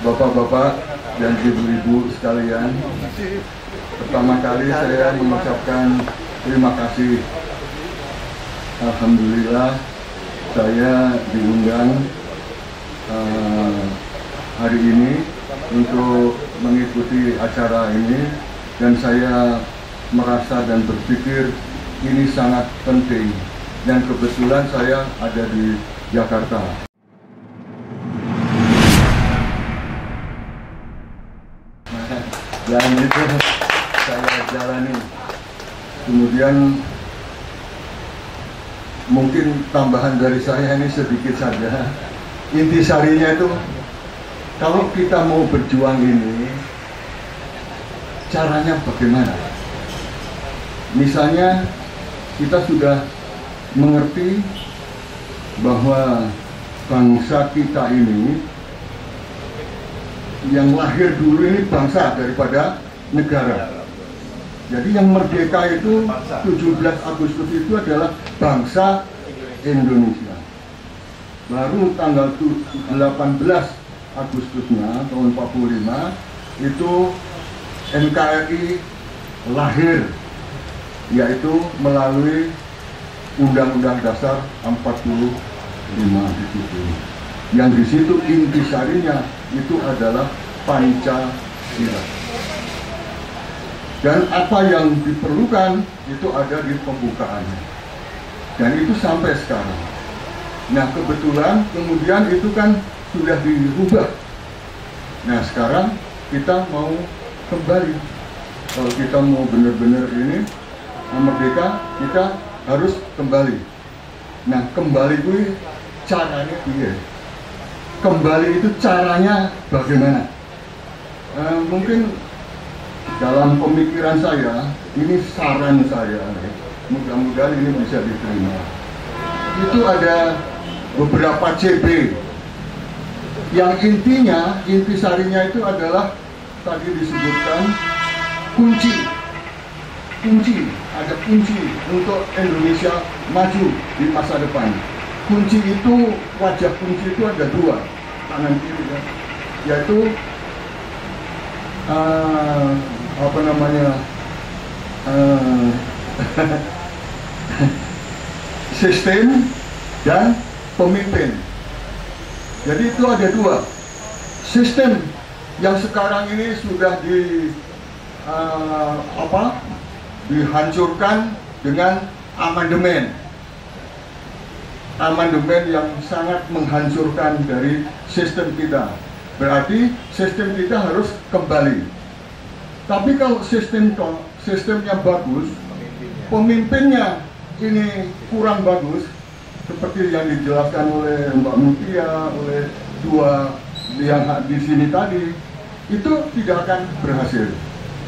Bapak-bapak dan ibu-ibu sekalian, pertama kali saya mengucapkan terima kasih. Alhamdulillah saya diundang hari ini untuk mengikuti acara ini, dan saya merasa dan berpikir ini sangat penting, dan kebetulan saya ada di Jakarta. Dan itu saya jalani. Kemudian mungkin tambahan dari saya ini sedikit saja. Intisarinya itu, kalau kita mau berjuang ini, caranya bagaimana? Misalnya kita sudah mengerti bahwa bangsa kita ini, yang lahir dulu ini bangsa daripada negara. Jadi yang merdeka itu 17 Agustus itu adalah bangsa Indonesia. Baru tanggal 18 Agustusnya tahun 45 itu NKRI lahir, yaitu melalui Undang-Undang Dasar 45 di situ. Yang di situ intisarinya itu adalah Pancasila. Dan apa yang diperlukan itu ada di pembukaannya. Dan itu sampai sekarang. Nah, kebetulan kemudian itu kan sudah dirubah. Nah, sekarang kita mau kembali. Kalau kita mau benar-benar ini merdeka, kita harus kembali. Nah, kembali itu caranya dia. Kembali itu caranya bagaimana? Mungkin dalam pemikiran saya, ini saran saya, mudah-mudahan ini bisa diterima. Itu ada beberapa CB, yang intinya, intisarinya itu adalah tadi disebutkan kunci, ada kunci untuk Indonesia maju di masa depan. Kunci itu, wajah kunci itu ada dua, kanan kiri ya, yaitu sistem dan pemimpin. Jadi itu ada dua. Sistem yang sekarang ini sudah dihancurkan dengan amandemen yang sangat menghancurkan dari sistem kita. Berarti sistem kita harus kembali. Tapi kalau sistemnya bagus, pemimpinnya ini kurang bagus, seperti yang dijelaskan oleh Mbak Mutia, oleh dua yang di sini tadi, itu tidak akan berhasil.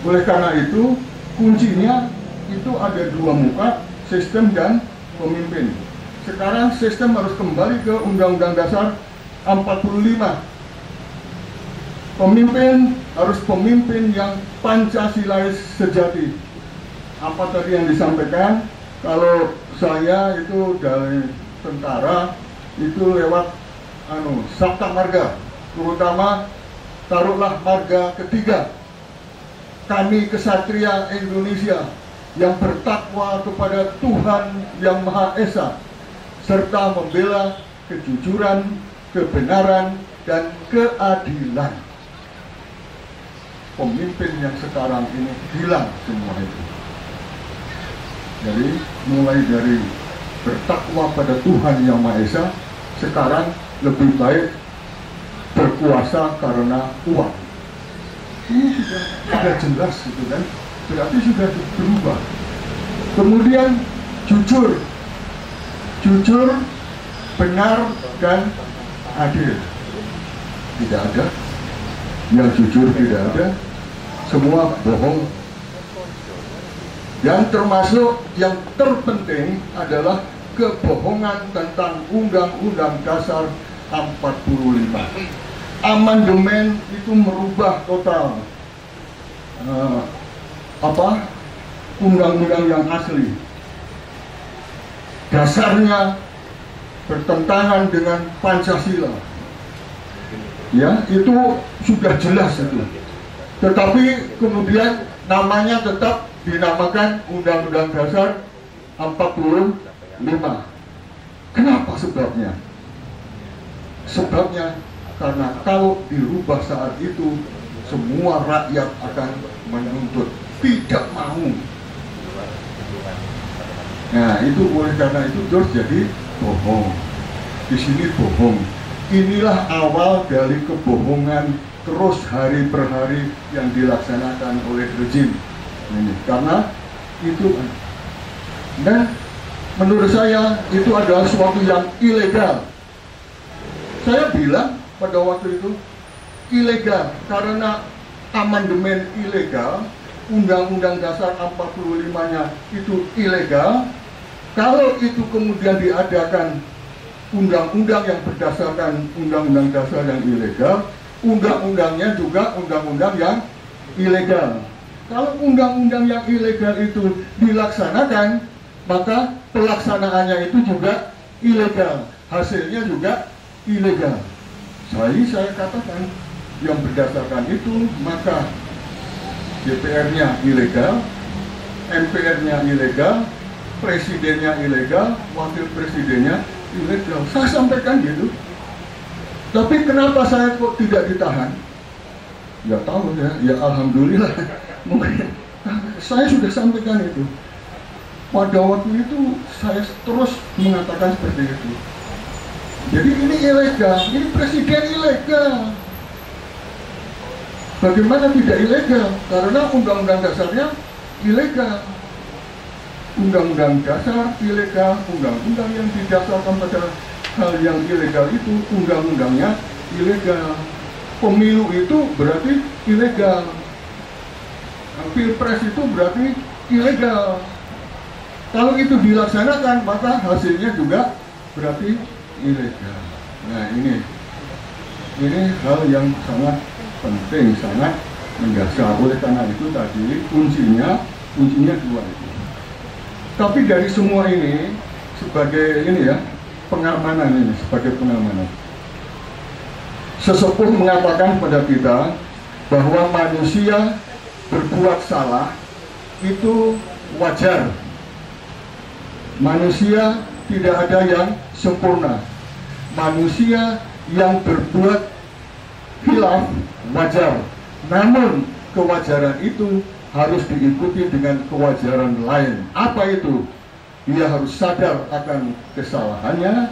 Oleh karena itu, kuncinya itu ada dua muka, sistem dan pemimpin. Sekarang sistem harus kembali ke Undang-Undang Dasar 45. Pemimpin harus pemimpin yang Pancasilais sejati. Apa tadi yang disampaikan? Kalau saya itu dari tentara, itu lewat Sabta Marga, terutama taruhlah marga ketiga. Kami kesatria Indonesia yang bertakwa kepada Tuhan Yang Maha Esa, serta membela kejujuran, kebenaran, dan keadilan. Pemimpin yang sekarang ini hilang semua itu. Jadi mulai dari bertakwa pada Tuhan Yang Maha Esa, sekarang lebih baik berkuasa karena uang. Ini sudah jelas gitu kan, berarti sudah berubah. Kemudian jujur, benar, dan adil. Tidak ada yang jujur, tidak ada, semua bohong. Dan termasuk yang terpenting adalah kebohongan tentang Undang-Undang Dasar 45. Amandemen itu merubah total undang-undang yang asli. Dasarnya bertentangan dengan Pancasila. Ya, itu sudah jelas itu. Tetapi kemudian namanya tetap dinamakan Undang-Undang Dasar 45. Kenapa sebabnya? Sebabnya karena kalau dirubah saat itu, semua rakyat akan menuntut, tidak mau. Nah, itu oleh karena itu terus jadi bohong. Di sini bohong. Inilah awal dari kebohongan terus hari per hari yang dilaksanakan oleh rejim ini. Karena itu, dan menurut saya itu adalah sesuatu yang ilegal. Saya bilang pada waktu itu ilegal karena amandemen ilegal, Undang-Undang Dasar 45-nya itu ilegal. Kalau itu kemudian diadakan undang-undang yang berdasarkan Undang-Undang Dasar yang ilegal, undang-undangnya juga undang-undang yang ilegal. Kalau undang-undang yang ilegal itu dilaksanakan, maka pelaksanaannya itu juga ilegal, hasilnya juga ilegal. Saya katakan yang berdasarkan itu, maka DPR-nya ilegal, MPR-nya ilegal, presidennya ilegal, wakil presidennya ilegal. Saya sampaikan gitu. Tapi kenapa saya kok tidak ditahan? Ya tahu ya alhamdulillah. Mungkin saya sudah sampaikan itu. Pada waktu itu saya terus mengatakan seperti itu. Jadi ini ilegal, ini presiden ilegal. Bagaimana tidak ilegal? Karena undang-undang dasarnya ilegal. Undang-undang dasar ilegal, undang-undang yang didasarkan pada hal yang ilegal itu undang-undangnya ilegal. Pemilu itu berarti ilegal. Pilpres itu berarti ilegal. Kalau itu dilaksanakan, maka hasilnya juga berarti ilegal. Nah, ini hal yang sangat penting, sangat mendasar. Oleh karena itu tadi kuncinya dua itu. Tapi dari semua ini sebagai ini ya pengamanan ini, sebagai pengamanan. Sesepuh mengatakan pada kita bahwa manusia berbuat salah itu wajar. Manusia tidak ada yang sempurna. Manusia yang berbuat khilaf wajar. Namun kewajaran itu harus diikuti dengan kewajaran lain. Apa itu? Dia harus sadar akan kesalahannya,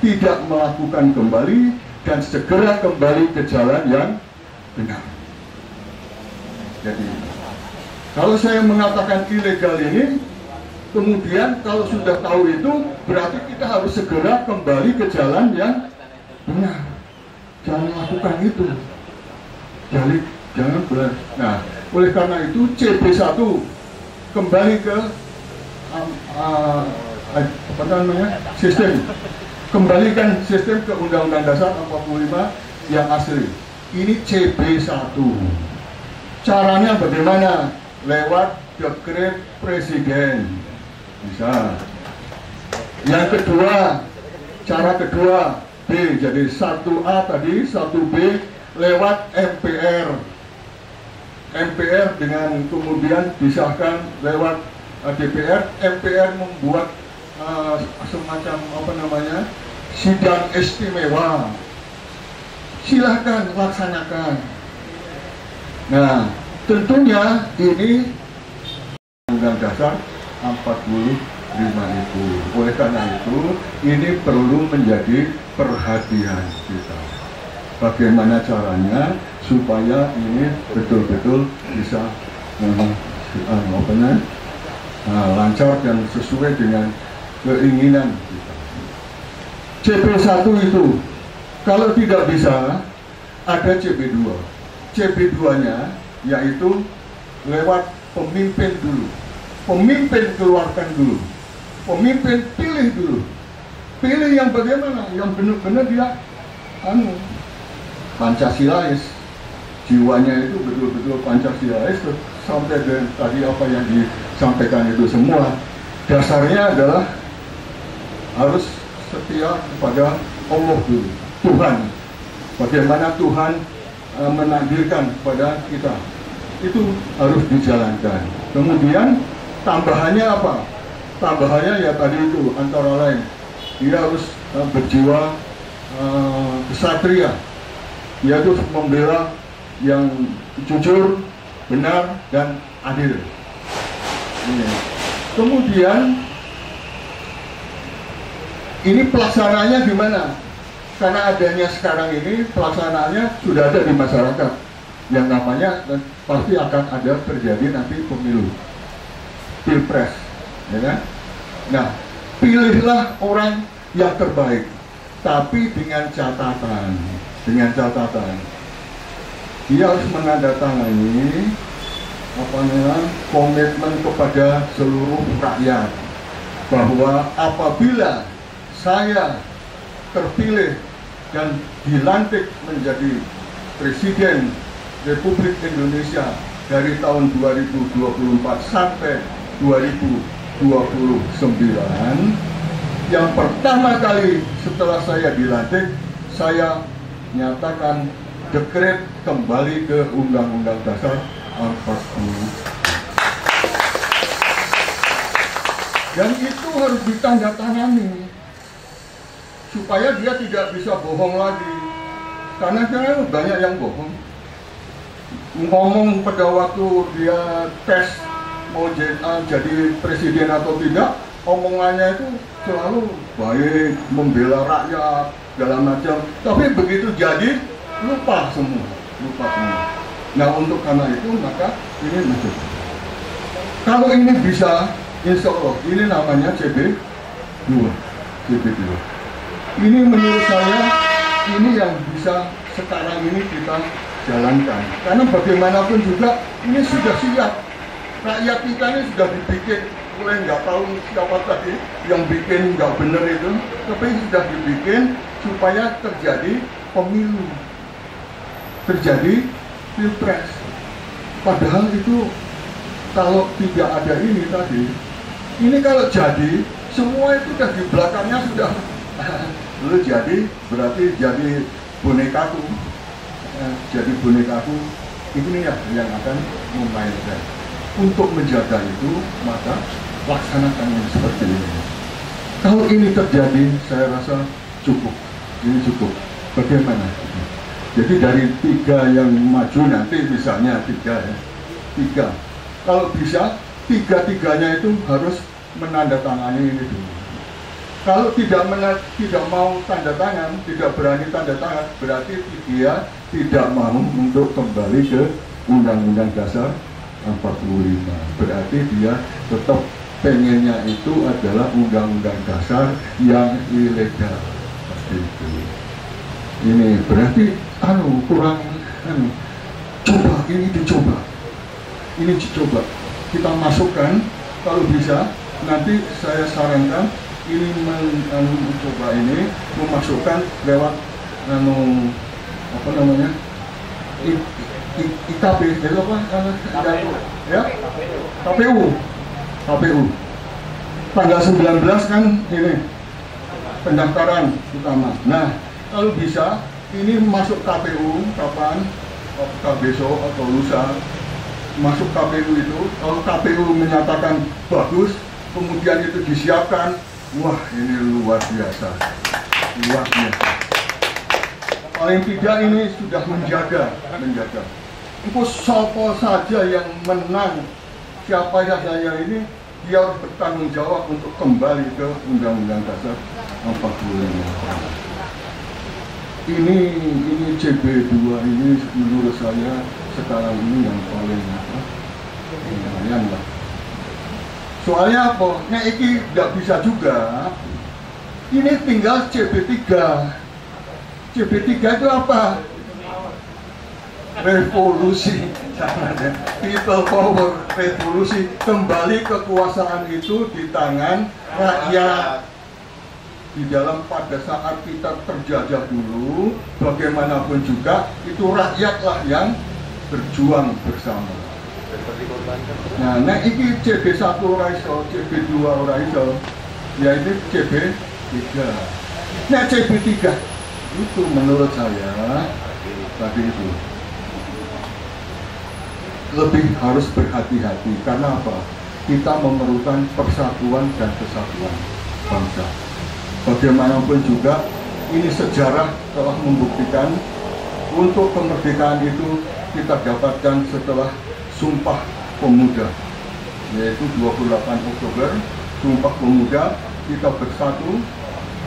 tidak melakukan kembali, dan segera kembali ke jalan yang benar. Jadi, kalau saya mengatakan ilegal ini, kemudian kalau sudah tahu itu, berarti kita harus segera kembali ke jalan yang benar. Jangan lakukan itu. Jadi, jangan benar. Nah, oleh karena itu CB1 kembali ke sistem, kembalikan sistem ke Undang-Undang Dasar 45 yang asli. Ini CB1. Caranya bagaimana? Lewat dekret presiden. Bisa. Yang kedua, cara kedua B, jadi 1A tadi, 1B lewat MPR. MPR dengan kemudian disahkan lewat DPR. MPR membuat semacam sidang istimewa. Silahkan laksanakan. Nah, tentunya ini Undang Dasar 45 itu. Oleh karena itu, ini perlu menjadi perhatian kita. Bagaimana caranya supaya ini betul-betul bisa lancar dan sesuai dengan keinginan kita. CB1 itu kalau tidak bisa, ada CB2. CB2-nya yaitu lewat pemimpin dulu. Pemimpin keluarkan dulu. Pemimpin pilih dulu. Pilih yang bagaimana? Yang benar-benar dia Pancasilais. Jiwanya itu betul-betul Pancasilais, sampai dengan tadi apa yang disampaikan itu semua. Dasarnya adalah harus setia kepada Allah dulu, Tuhan. bagaimana Tuhan menakdirkan kepada kita, itu harus dijalankan. Kemudian tambahannya apa? Tambahannya ya tadi itu, antara lain dia harus berjiwa kesatria, yaitu membela yang jujur, benar, dan adil. Kemudian ini pelaksananya gimana? Karena adanya sekarang ini, pelaksanaannya sudah ada di masyarakat, yang namanya pasti akan ada terjadi nanti pemilu, pilpres, ya kan? Nah, pilihlah orang yang terbaik, tapi dengan catatan, dia harus menandatangani komitmen kepada seluruh rakyat bahwa apabila saya terpilih dan dilantik menjadi Presiden Republik Indonesia dari tahun 2024 sampai 2029, yang pertama kali setelah saya dilantik, saya nyatakan dekret kembali ke Undang-Undang Dasar 40. Dan itu harus ditandatangani supaya dia tidak bisa bohong lagi. Karena sekarang banyak yang bohong. Ngomong pada waktu dia tes mau jadi presiden atau tidak, omongannya itu selalu baik, membela rakyat, segala macam. Tapi begitu jadi, lupa semua. Nah, untuk karena itu maka ini masuk. Kalau ini bisa, insya Allah ini namanya CB2. Ini menurut saya ini yang bisa sekarang ini kita jalankan. Karena bagaimanapun juga ini sudah siap. Rakyat kita ini sudah dibikin, mulai nggak tahu siapa tadi yang bikin nggak benar itu, tapi sudah dibikin supaya terjadi pemilu, terjadi pilpres. Padahal itu kalau tidak ada ini tadi, ini kalau jadi semua itu udah di belakangnya sudah lu jadi berarti jadi bonekaku, jadi bonekaku ini ya yang akan memainkan. Untuk menjaga itu maka laksanakan yang seperti ini. Kalau ini terjadi, saya rasa cukup. Ini cukup. Bagaimana? Jadi dari 3 yang maju nanti misalnya 3 ya. 3. Kalau bisa 3-3-nya itu harus menandatangani ini dulu. Kalau tidak mau tanda tangan, tidak berani tanda tangan, berarti dia tidak mau untuk kembali ke Undang-Undang Dasar 45. Berarti dia tetap pengennya itu adalah Undang-Undang Dasar yang ilegal. Seperti itu. Ini berarti kurang coba ini dicoba. Ini dicoba. Kita masukkan kalau bisa, nanti saya sarankan ini mencoba ini memasukkan lewat apa namanya? IKP, itu apa? Ya? KPU. Tanggal 19 kan ini pendaftaran utama. Nah, kalau bisa ini masuk KPU kapan? Apakah besok atau lusa? Masuk KPU itu, kalau KPU menyatakan bagus, kemudian itu disiapkan, wah ini luar biasa. Paling tidak ini sudah menjaga. Itu siapa saja yang menang, siapa saja ini, dia harus bertanggung jawab untuk kembali ke Undang-Undang Dasar 45. Ini CB2 ini menurut saya sekarang ini yang paling lumayan lah. Soalnya apa? Nah ini nggak bisa juga. Ini tinggal CB3. CB3 itu apa? Revolusi, people power, revolusi. Kembali kekuasaan itu di tangan rakyat. Di dalam pada saat kita terjajah dulu, bagaimanapun juga itu rakyatlah yang berjuang bersama. Nah ini CB1 raiso, CB2 raiso, ya ini CB3. Nah CB3 Itu menurut saya tadi itu lebih harus berhati-hati. Karena apa? Kita memerlukan persatuan dan kesatuan bangsa. Bagaimanapun juga ini sejarah telah membuktikan untuk kemerdekaan itu kita dapatkan setelah Sumpah Pemuda, yaitu 28 Oktober, Sumpah Pemuda, kita bersatu,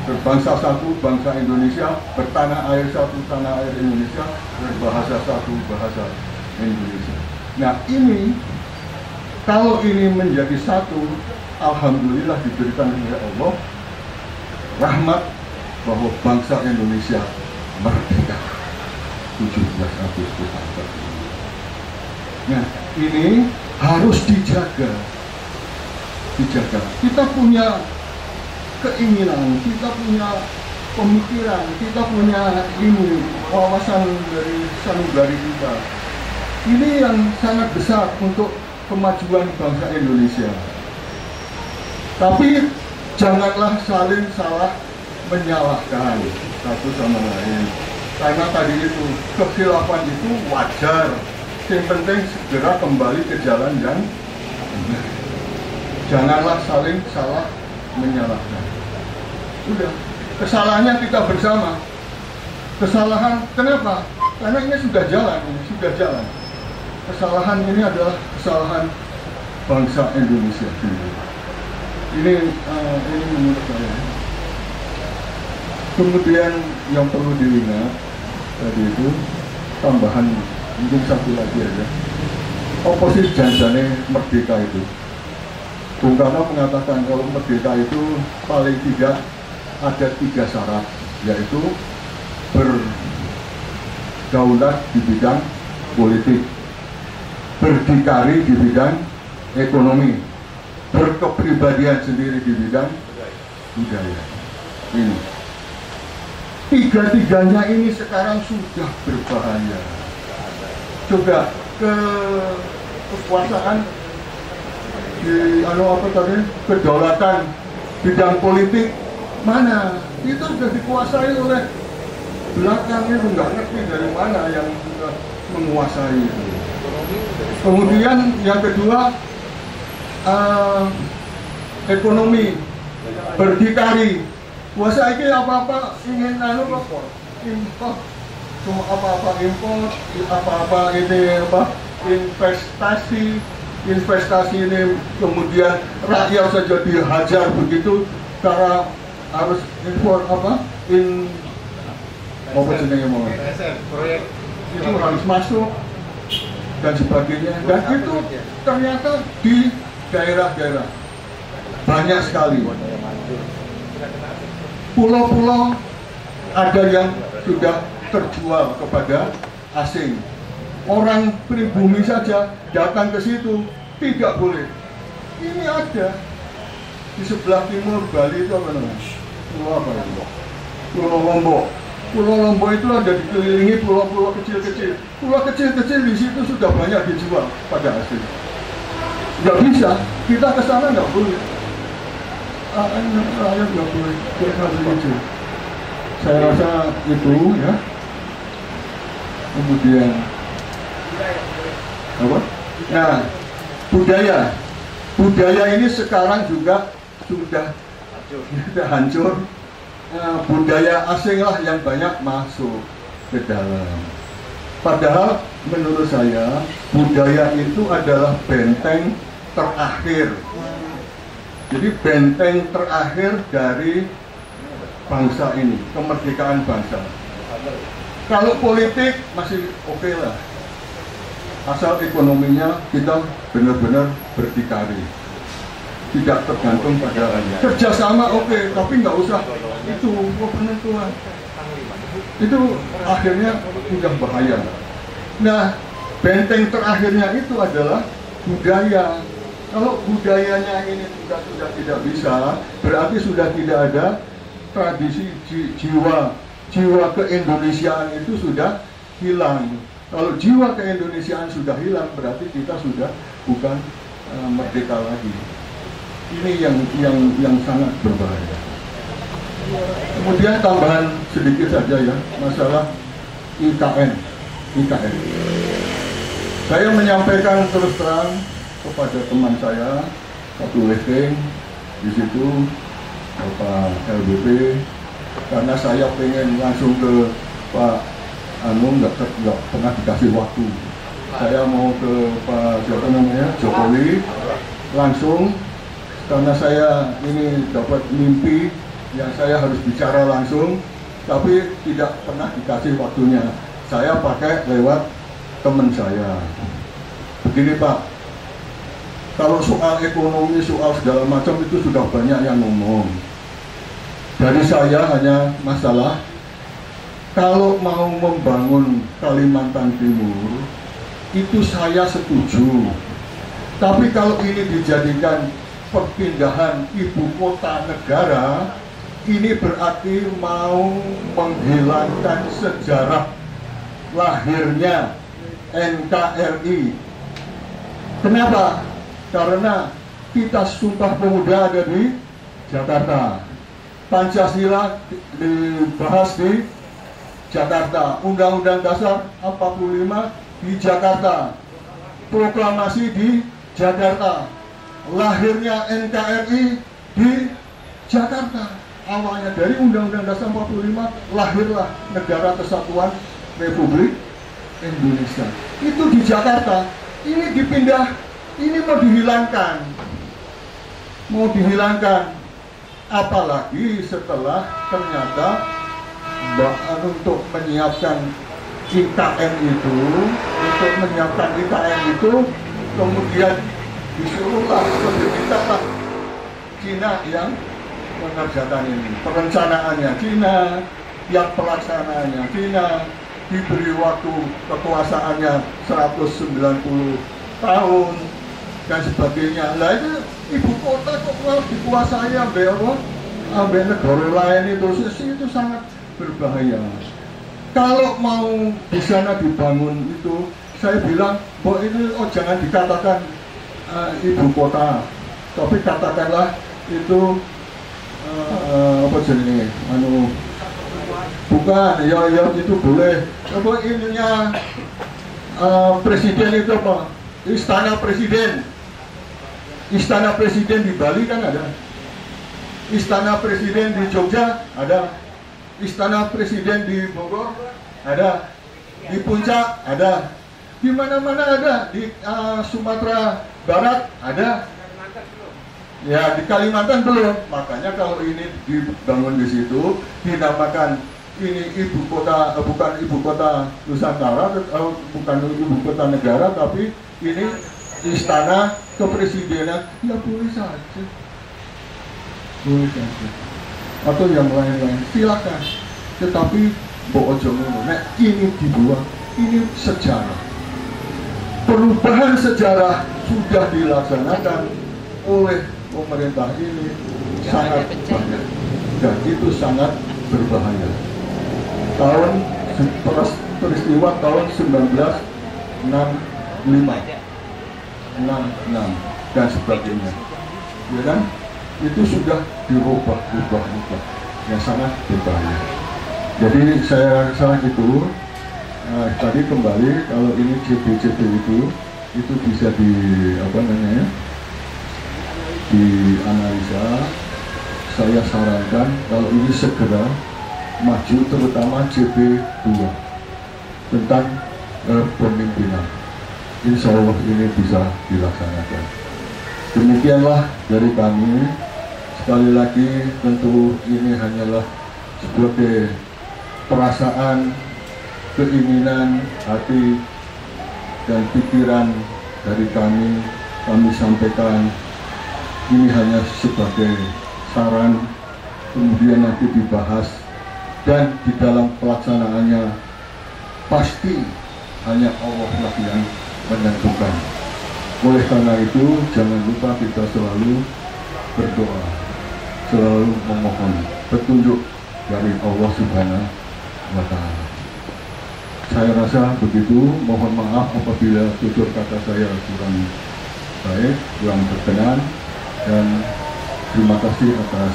berbangsa satu, bangsa Indonesia, bertanah air satu, tanah air Indonesia, berbahasa satu, bahasa Indonesia. Nah ini, kalau ini menjadi satu, alhamdulillah diberikan oleh Allah rahmat bahwa bangsa Indonesia merdeka 17 Agustus 45. Nah ini harus dijaga. Kita punya keinginan, kita punya pemikiran, kita punya ini wawasan dari sanubari kita. Ini yang sangat besar untuk kemajuan bangsa Indonesia. Tapi janganlah saling salah menyalahkan satu sama lain. Karena tadi itu kekhilafan itu wajar. Yang penting segera kembali ke jalan yang benar. Janganlah saling salah menyalahkan. Sudah, kesalahannya kita bersama. Kesalahan kenapa? Karena ini sudah jalan. Kesalahan ini adalah kesalahan bangsa Indonesia sendiri. Ini menurut saya. Kemudian yang perlu diingat tadi itu tambahan mungkin satu lagi aja. Oposisi janjane merdeka itu. Bung Karno mengatakan kalau merdeka itu paling tidak ada 3 syarat, yaitu berdaulat di bidang politik, berdikari di bidang ekonomi, berkepribadian sendiri di bidang budaya. Ini 3-tiganya ini sekarang sudah berbahaya. Coba kekuasaan di kedaulatan bidang politik mana? Itu sudah dikuasai oleh belakang itu, nggak ngerti dari mana yang menguasai itu. Kemudian yang kedua ekonomi, berdikari. Kuasa ini apa-apa ingin impor, cuma apa-apa impor, apa-apa ini investasi ini kemudian rakyat saja dihajar begitu karena harus impor proyek itu harus masuk dan sebagainya, dan itu ternyata di daerah-daerah banyak sekali. Pulau-pulau ada yang sudah terjual kepada asing. Orang pribumi saja datang ke situ tidak boleh. Ini ada di sebelah timur Bali itu apa namanya? Pulau apa itu? Pulau Lombok. Pulau Lombok itu ada dikelilingi pulau-pulau kecil-kecil. Pulau kecil-kecil di situ sudah banyak dijual pada asing. Nggak bisa, kita ke sana nggak boleh. Rakyat nggak boleh, saya rasa itu ya. Kemudian apa? Nah, budaya ini sekarang juga sudah hancur. Budaya asing lah yang banyak masuk ke dalam. Padahal menurut saya budaya itu adalah benteng terakhir. Jadi benteng terakhir dari bangsa ini, kemerdekaan bangsa. Kalau politik masih oke lah, asal ekonominya kita benar-benar berdikari, tidak tergantung pada kerjasama oke, tapi nggak usah itu penentuan. Itu akhirnya sudah bahaya. Nah, benteng terakhirnya itu adalah budaya. Kalau budayanya ini sudah tidak bisa, berarti sudah tidak ada tradisi jiwa keindonesiaan itu sudah hilang. Kalau jiwa keindonesiaan sudah hilang, berarti kita sudah bukan merdeka lagi. Ini yang sangat berbahaya. Kemudian tambahan sedikit saja ya, masalah IKN. Saya menyampaikan terus terang kepada teman saya, satu listing di situ, Bapak LBP, karena saya pengen langsung ke Pak nggak pernah dikasih waktu. Saya mau ke Pak Jokowi langsung, karena saya ini dapat mimpi yang saya harus bicara langsung, tapi tidak pernah dikasih waktunya. Saya pakai lewat teman saya. Begini Pak, kalau soal ekonomi, soal segala macam itu sudah banyak yang ngomong. Dari saya hanya masalah, kalau mau membangun Kalimantan Timur, itu saya setuju. Tapi kalau ini dijadikan perpindahan ibu kota negara, ini berarti mau menghilangkan sejarah lahirnya NKRI. Kenapa? Karena kita Sumpah Pemuda ada di Jakarta, Pancasila dibahas di Jakarta, Undang-Undang Dasar 45 di Jakarta, proklamasi di Jakarta, lahirnya NKRI di Jakarta. Awalnya dari Undang-Undang Dasar 45 lahirlah Negara Kesatuan Republik Indonesia. Itu di Jakarta. Ini dipindah, ini mau dihilangkan. Apalagi setelah ternyata untuk menyiapkan IKN itu, kemudian disuruhlah, dimintalah Cina yang mengerjakan ini, perencanaannya Cina, yang pelaksanaannya Cina, diberi waktu kekuasaannya 190 tahun dan sebagainya. Lah itu ibu kota kok harus dikuasai ambil negara lain itu sangat berbahaya. Kalau mau di sana dibangun itu, saya bilang bahwa itu jangan dikatakan ibu kota, tapi katakanlah itu apa jenis bukan ya itu boleh apa ininya presiden itu apa, istana presiden di Bali kan ada, istana presiden di Jogja ada, istana presiden di Bogor ada, di Puncak ada, di mana-mana ada, di Sumatera Barat ada. Ya, di Kalimantan belum. Makanya kalau ini dibangun di situ, dinamakan ini ibu kota, bukan ibu kota Nusantara, bukan ibu kota negara, tapi ini istana kepresidenan. Ya boleh saja, atau yang lain-lain silakan. Tetapi bojo ngono, nek ini dibuang, ini sejarah. Perubahan sejarah sudah dilaksanakan oleh pemerintah ini sangat banyak dan itu sangat berbahaya. Peristiwa tahun 1965 dan sebagainya, ya kan? Itu sudah dirubah yang sangat berbahaya. Jadi saya rasa itu tadi kembali, kalau ini CB itu bisa dianalisa. Saya sarankan kalau ini segera maju, terutama CB2 tentang pemimpinan. Insya Allah ini bisa dilaksanakan. Demikianlah dari kami. Sekali lagi tentu ini hanyalah sebagai perasaan, keinginan hati dan pikiran dari kami sampaikan. Ini hanya sebagai saran, kemudian nanti dibahas, dan di dalam pelaksanaannya pasti hanya Allah lah yang menentukan. Oleh karena itu jangan lupa kita selalu berdoa, selalu memohon petunjuk dari Allah Subhanahu wa Ta'ala. Saya rasa begitu. Mohon maaf apabila tutur kata saya kurang baik, kurang berkenan. Dan terima kasih atas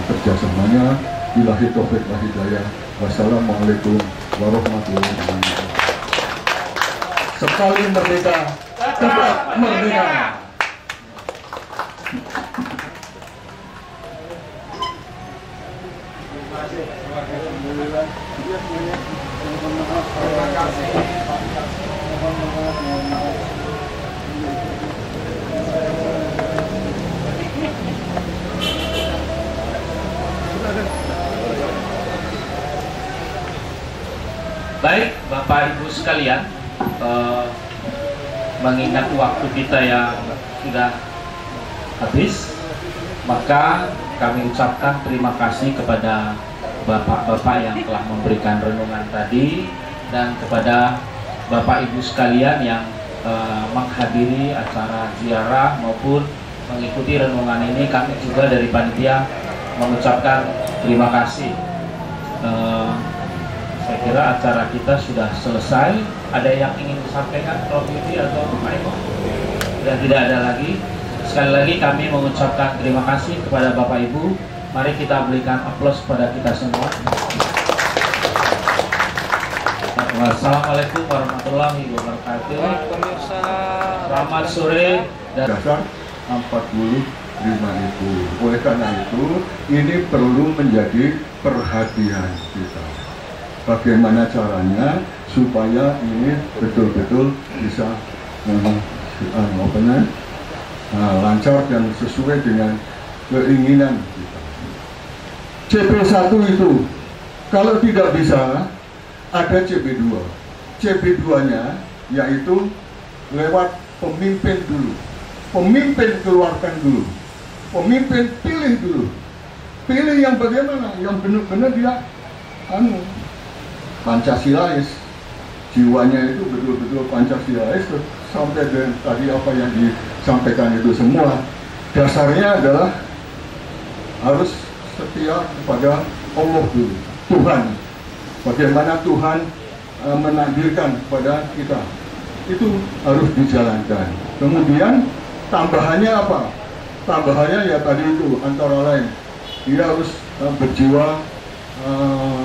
kerjasamanya. Billahi taufiq wal hidayah. Wassalamualaikum warahmatullahi wabarakatuh. Sekali merdeka, tetap merdeka. Baik, Bapak Ibu sekalian, mengingat waktu kita yang sudah habis, maka kami ucapkan terima kasih kepada Bapak-Bapak yang telah memberikan renungan tadi, dan kepada Bapak Ibu sekalian yang menghadiri acara ziarah maupun mengikuti renungan ini. Kami juga dari panitia mengucapkan terima kasih. Saya kira acara kita sudah selesai. Ada yang ingin disampaikan, Prof. Yudi atau Pak Eko? Dan tidak ada lagi. Sekali lagi kami mengucapkan terima kasih kepada Bapak Ibu. Mari kita berikan aplaus kepada kita semua. Wassalamualaikum warahmatullahi wabarakatuh. Selamat sore. Dasar 45 itu. Oleh karena itu, ini perlu menjadi perhatian kita. Bagaimana caranya supaya ini betul-betul bisa lancar dan sesuai dengan keinginan kita. CP1 itu kalau tidak bisa, ada CP2. CP2-nya yaitu lewat pemimpin dulu. Pemimpin keluarkan dulu. Pemimpin pilih dulu. Pilih yang bagaimana? Yang benar-benar dia Pancasilais, jiwanya itu betul-betul Pancasilais, sampai dengan tadi apa yang disampaikan itu semua. Dasarnya adalah harus setia kepada Allah dulu, Tuhan. Bagaimana Tuhan menakdirkan kepada kita, itu harus dijalankan. Kemudian tambahannya apa? Tambahannya ya tadi itu, antara lain dia harus berjiwa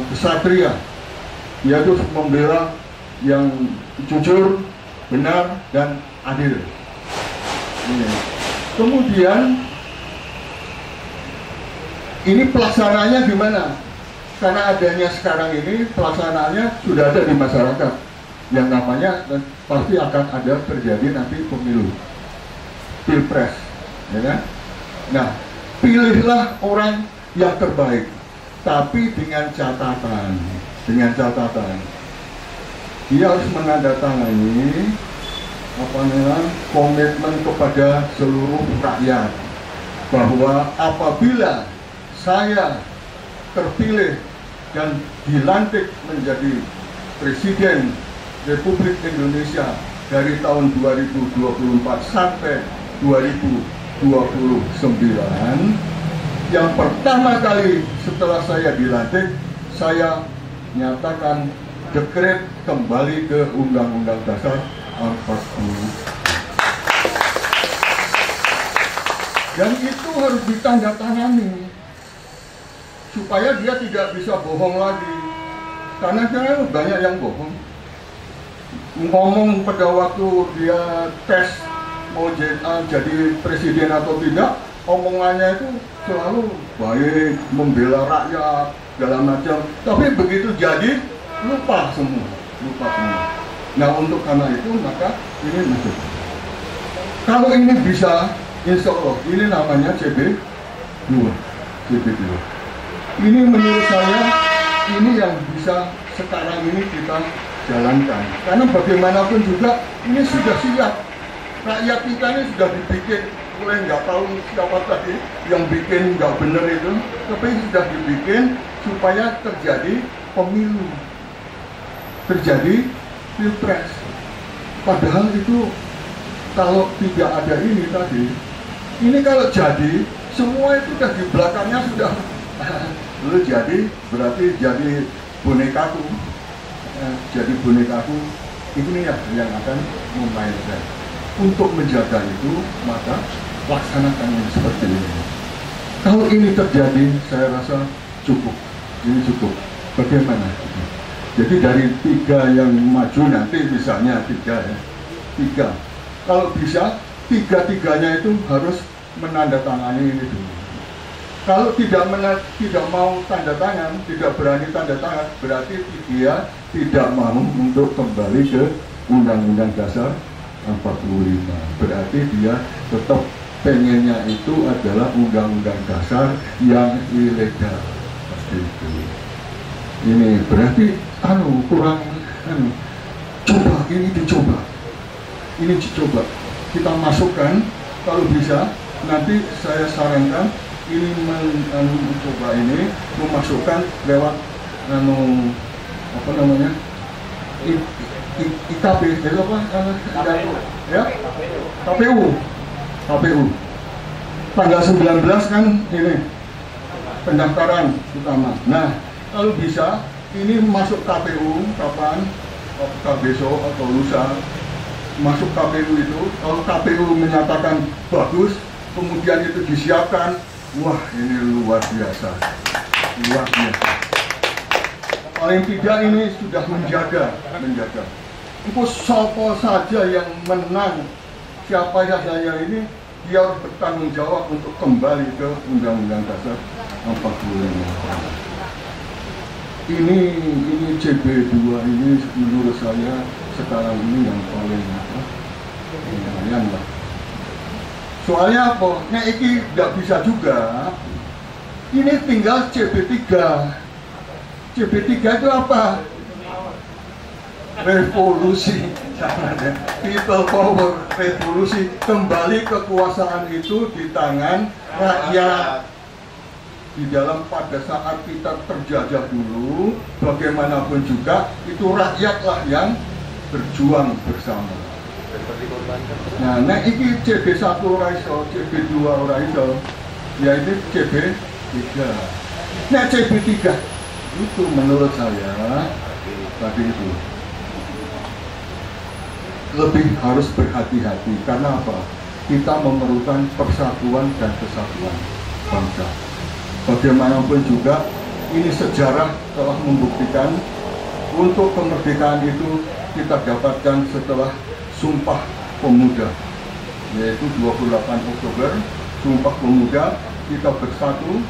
kesatria, yaitu membela yang jujur, benar, dan adil. Kemudian ini pelaksananya gimana? Karena adanya sekarang ini pelaksanaannya sudah ada di masyarakat, yang namanya dan pasti akan ada terjadi nanti pemilu, pilpres, ya kan? Nah, pilihlah orang yang terbaik, tapi dengan catatan, dia harus menandatangani komitmen kepada seluruh rakyat bahwa apabila saya terpilih dan dilantik menjadi Presiden Republik Indonesia dari tahun 2024 sampai 2029, yang pertama kali setelah saya dilantik, saya nyatakan dekret kembali ke Undang-Undang Dasar 45. Dan itu harus ditandatangani supaya dia tidak bisa bohong lagi, karena banyak yang bohong, ngomong pada waktu dia tes mau jadi presiden atau tidak, omongannya itu selalu baik, membela rakyat, segala macam, tapi begitu jadi lupa semua. Nah, untuk karena itu maka ini masuk. Kalau ini bisa, insya Allah ini namanya CP2. Ini menurut saya ini yang bisa sekarang ini kita jalankan, karena bagaimanapun juga ini sudah siap. Rakyat kita ini sudah dibikin, mulai nggak tahu siapa tadi yang bikin nggak bener itu, tapi sudah dibikin supaya terjadi pemilu, terjadi pilpres. Padahal itu kalau tidak ada ini tadi, ini kalau jadi semua itu sudah di belakangnya sudah lu jadi berarti jadi bonekaku, jadi bonekaku ini ya yang akan memainkan. Untuk menjaga itu maka laksanakan yang seperti ini. Kalau ini terjadi, saya rasa cukup. ini cukup. Bagaimana? Jadi dari 3 yang maju nanti misalnya 3 ya, 3. Kalau bisa 3-3-nya itu harus menandatangani ini dulu. Kalau tidak mau tanda tangan, tidak berani tanda tangan, berarti dia tidak mau untuk kembali ke Undang-Undang Dasar 45. Berarti dia tetap pengennya itu adalah Undang-Undang Dasar yang ilegal. Seperti itu. Ini berarti kurang coba ini dicoba. Ini dicoba. Kita masukkan kalau bisa, nanti saya sarankan ini mencoba ini memasukkan lewat apa namanya IKP, itu apa? Ya? KPU. Tanggal 19 kan ini pendaftaran utama. Nah, kalau bisa ini masuk KPU kapan? Apakah besok atau lusa? Masuk KPU itu, kalau KPU menyatakan bagus, kemudian itu disiapkan, wah ini luar biasa. Paling tidak ini sudah menjaga. Itu siapa saja yang menang, siapa saja ini, dia harus bertanggung jawab untuk kembali ke Undang-Undang Dasar 45. Ini CB2 ini menurut saya sekarang ini yang paling lumayan lah. Soalnya apa? Nah ini nggak bisa juga. Ini tinggal CB3. CB3 itu apa? Revolusi. People power, revolusi. Kembali kekuasaan itu di tangan rakyat. Di dalam pada saat kita terjajah dulu, bagaimanapun juga itu rakyatlah yang berjuang bersama. Nah, ini CB1 ora iso, CB2 ora iso, ya ini CB3. Nah, CB3 itu menurut saya tadi itu lebih harus berhati-hati. Karena apa? Kita memerlukan persatuan dan kesatuan bangsa. Bagaimanapun juga ini sejarah telah membuktikan untuk kemerdekaan itu kita dapatkan setelah Sumpah Pemuda, yaitu 28 Oktober, Sumpah Pemuda, kita bersatu,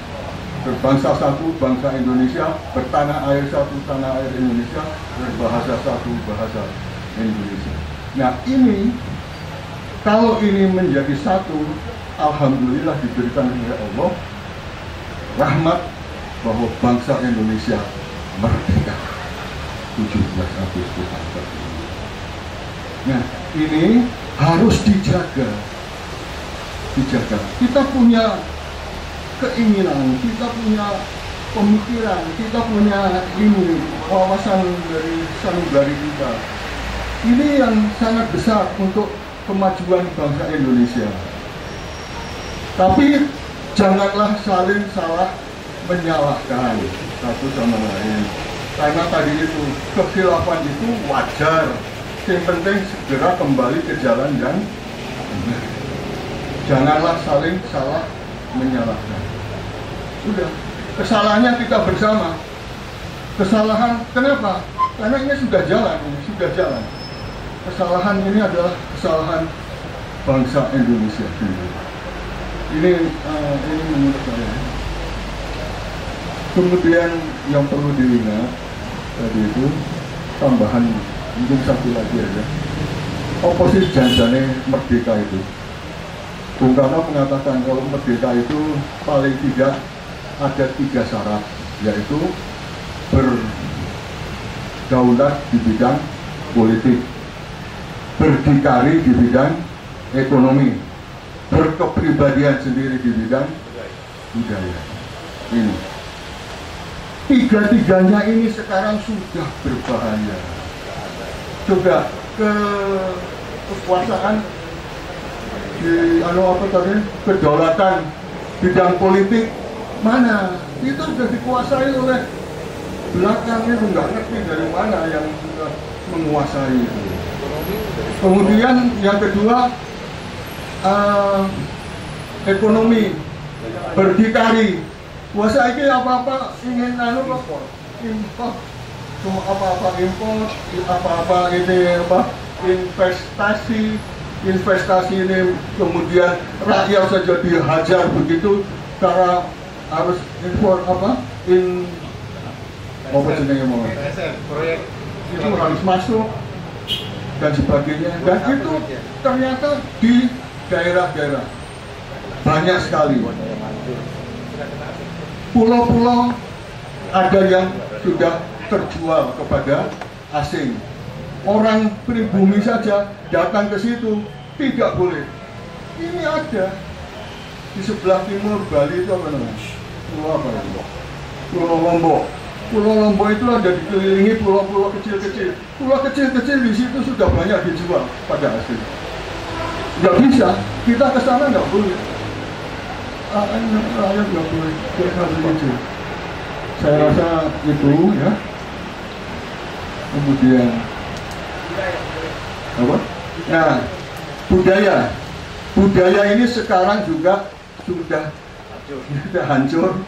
berbangsa satu, bangsa Indonesia, bertanah air satu, tanah air Indonesia, berbahasa satu, bahasa Indonesia. Nah ini, kalau ini menjadi satu, alhamdulillah diberikan oleh Allah rahmat bahwa bangsa Indonesia merdeka 17 Agustus 45. Nah ini harus dijaga. Kita punya keinginan, kita punya pemikiran, kita punya ini wawasan dari sanubari kita. Ini yang sangat besar untuk kemajuan bangsa Indonesia. Tapi janganlah saling salah menyalahkan satu sama lain. Karena tadi itu kekhilafan itu wajar. Yang penting segera kembali ke jalan yang benar. Janganlah saling salah menyalahkan. Sudah, kesalahannya kita bersama. Kesalahan kenapa? Karena ini sudah jalan. Kesalahan ini adalah kesalahan bangsa Indonesia sendiri. Ini menurut saya. Kemudian yang perlu diingat tadi itu tambahan mungkin satu lagi aja. Oposisi janjane merdeka itu. Bung Karno mengatakan kalau merdeka itu paling tidak ada 3 syarat, yaitu berdaulat di bidang politik, berdikari di bidang ekonomi, berkepribadian sendiri di bidang budaya. Ini 3-tiganya ini sekarang sudah berbahaya. Coba kekuasaan di kedaulatan bidang politik mana? Itu sudah dikuasai oleh belakang, itu nggak ngerti dari mana yang sudah menguasai itu. Kemudian yang kedua ekonomi, berdikari Puasa ini apa-apa ingin kok impor, cuma apa-apa impor, apa-apa ini investasi ini kemudian rakyat saja dihajar begitu karena harus impor jenisnya mau proyek itu harus masuk dan sebagainya, dan itu ternyata di daerah-daerah banyak sekali pulau-pulau ada yang sudah terjual kepada asing. Orang pribumi saja datang ke situ tidak boleh. Ini ada di sebelah timur Bali itu apa namanya? Pulau apa itu? Pulau Lombok. Pulau Lombok itu ada dikelilingi pulau-pulau kecil-kecil. Pulau kecil-kecil di situ sudah banyak dijual pada asing. Nggak bisa, kita ke sana nggak boleh. Rakyat nggak boleh begitu. Saya rasa itu ya. Kemudian apa? Nah, budaya ini sekarang juga sudah hancur.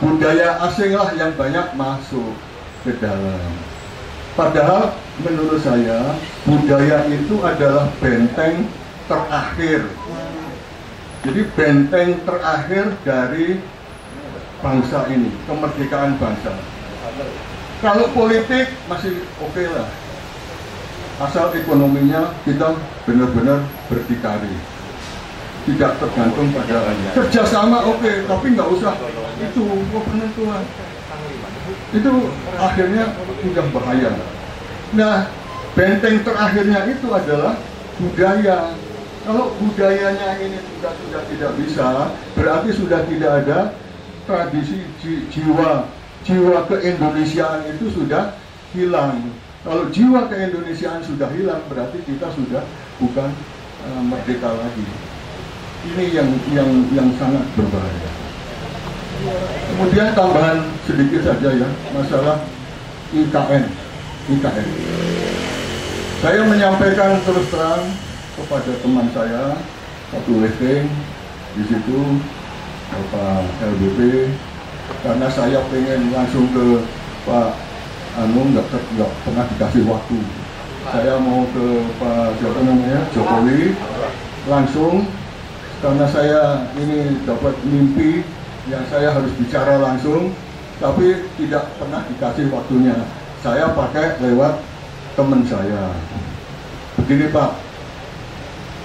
Budaya asing lah yang banyak masuk ke dalam. Padahal menurut saya budaya itu adalah benteng terakhir. Jadi benteng terakhir dari bangsa ini, kemerdekaan bangsa. Kalau politik masih oke lah, asal ekonominya kita benar-benar berdikari, tidak tergantung pada kerjasama oke, tapi nggak usah itu penentuan. Itu akhirnya sudah bahaya. Nah, benteng terakhirnya itu adalah budaya. Kalau budayanya ini sudah tidak bisa, berarti sudah tidak ada tradisi jiwa keindonesiaan itu sudah hilang. Kalau jiwa keindonesiaan sudah hilang, berarti kita sudah bukan merdeka lagi. Ini yang sangat berbahaya. Kemudian tambahan sedikit saja ya, masalah IKN. Saya menyampaikan terus terang kepada teman saya, satu listing di situ, Bapak LBP, karena saya pengen langsung ke Pak nggak pernah dikasih waktu. Saya mau ke Pak Jokowi langsung, karena saya ini dapat mimpi yang saya harus bicara langsung, tapi tidak pernah dikasih waktunya. Saya pakai lewat teman saya. Begini Pak,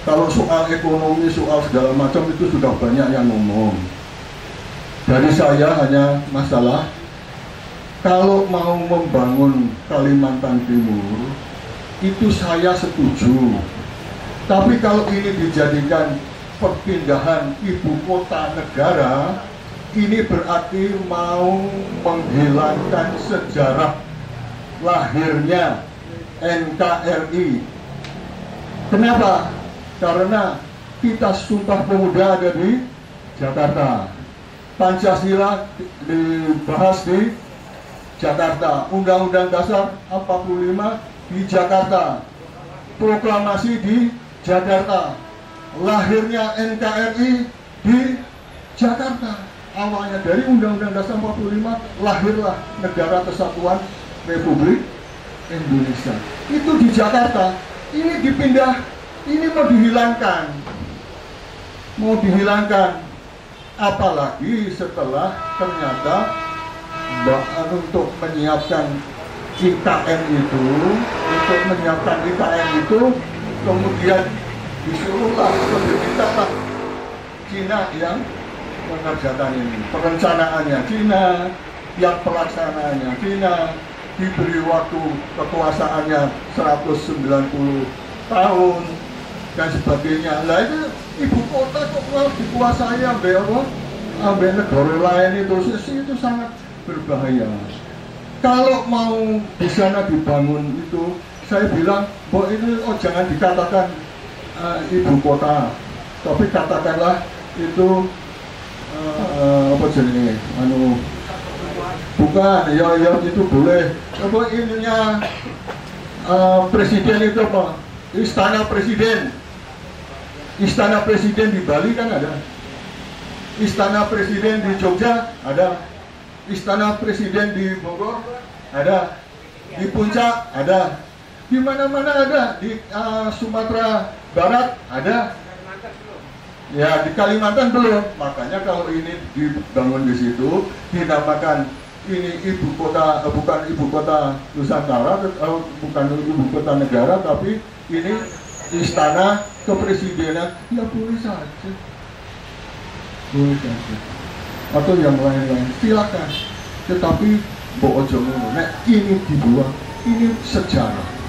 kalau soal ekonomi, soal segala macam itu sudah banyak yang ngomong. Dari saya hanya masalah, kalau mau membangun Kalimantan Timur, itu saya setuju. Tapi kalau ini dijadikan perpindahan ibu kota negara, ini berarti mau menghilangkan sejarah lahirnya NKRI. Kenapa? Karena kita Sumpah Pemuda ada di Jakarta, Pancasila dibahas di Jakarta, Undang-Undang Dasar 45 di Jakarta, proklamasi di Jakarta, lahirnya NKRI di Jakarta. Awalnya dari Undang-Undang Dasar 45 lahirlah Negara Kesatuan Republik Indonesia. Itu di Jakarta. Ini dipindah, ini mau dihilangkan, apalagi setelah ternyata untuk menyiapkan IKN itu, kemudian disuruhlah pemerintah Cina yang mengerjakan ini, perencanaannya Cina, yang pelaksanaannya Cina, diberi waktu kekuasaannya 190 tahun dan sebagainya. Lah itu ibu kota kok dikuasai ambil negara lain itu sangat berbahaya. Kalau mau di sana dibangun itu, saya bilang bahwa ini jangan dikatakan ibu kota, tapi katakanlah itu apa jenis bukan ya itu boleh. Apa ininya presiden itu apa? Istana Presiden di Bali kan ada. Istana Presiden di Jogja ada, Istana Presiden di Bogor ada, di Puncak ada, di mana-mana ada, di Sumatera Barat ada, ya di Kalimantan belum. Makanya kalau ini dibangun di situ, dinamakan ini ibu kota, bukan ibu kota Nusantara, bukan ibu kota negara, tapi ini istana kepresidenan, ya boleh saja, boleh saja, atau yang lain-lain silakan. Tetapi bojo ngono, nek ini dibuang, ini sejarah.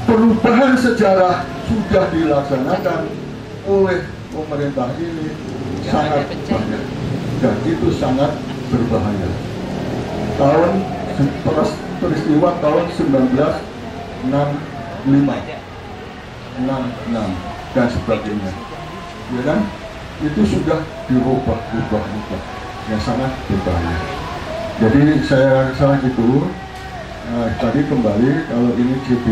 Perubahan sejarah sudah dilaksanakan oleh pemerintah ini sangat banyak dan itu sangat berbahaya. Peristiwa tahun 1966 dan sebagainya, ya kan? Itu sudah dirubah yang sangat berbahaya. Jadi saya rasa itu tadi kembali, kalau ini JP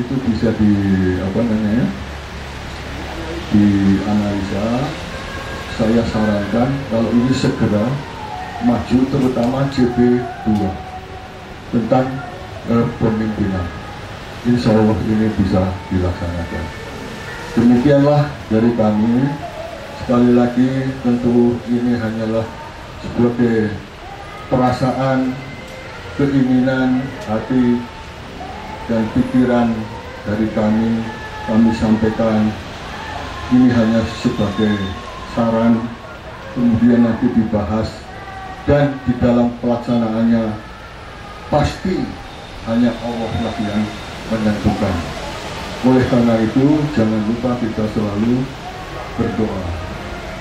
itu bisa dianalisa. Saya sarankan kalau ini segera maju, terutama JP2 tentang pemimpinan. Insya Allah ini bisa dilaksanakan. Demikianlah dari kami. Sekali lagi tentu ini hanyalah sebagai perasaan, keinginan hati dan pikiran dari kami sampaikan. Ini hanya sebagai saran, kemudian nanti dibahas dan di dalam pelaksanaannya pasti hanya Allah lah yang menentukan. Oleh karena itu jangan lupa kita selalu berdoa,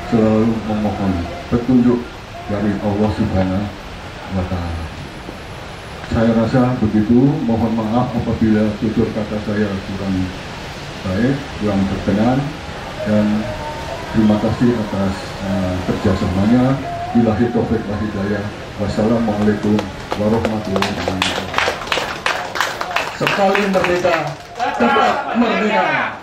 selalu memohon petunjuk dari Allah Subhanahu wa Ta'ala. Saya rasa begitu. Mohon maaf apabila tutur kata saya kurang baik, kurang berkenan, dan terima kasih atas kerjasamanya. Billahi taufiq wal hidayah. Wassalamualaikum warahmatullahi wabarakatuh. Sekali merdeka, tetap merdeka.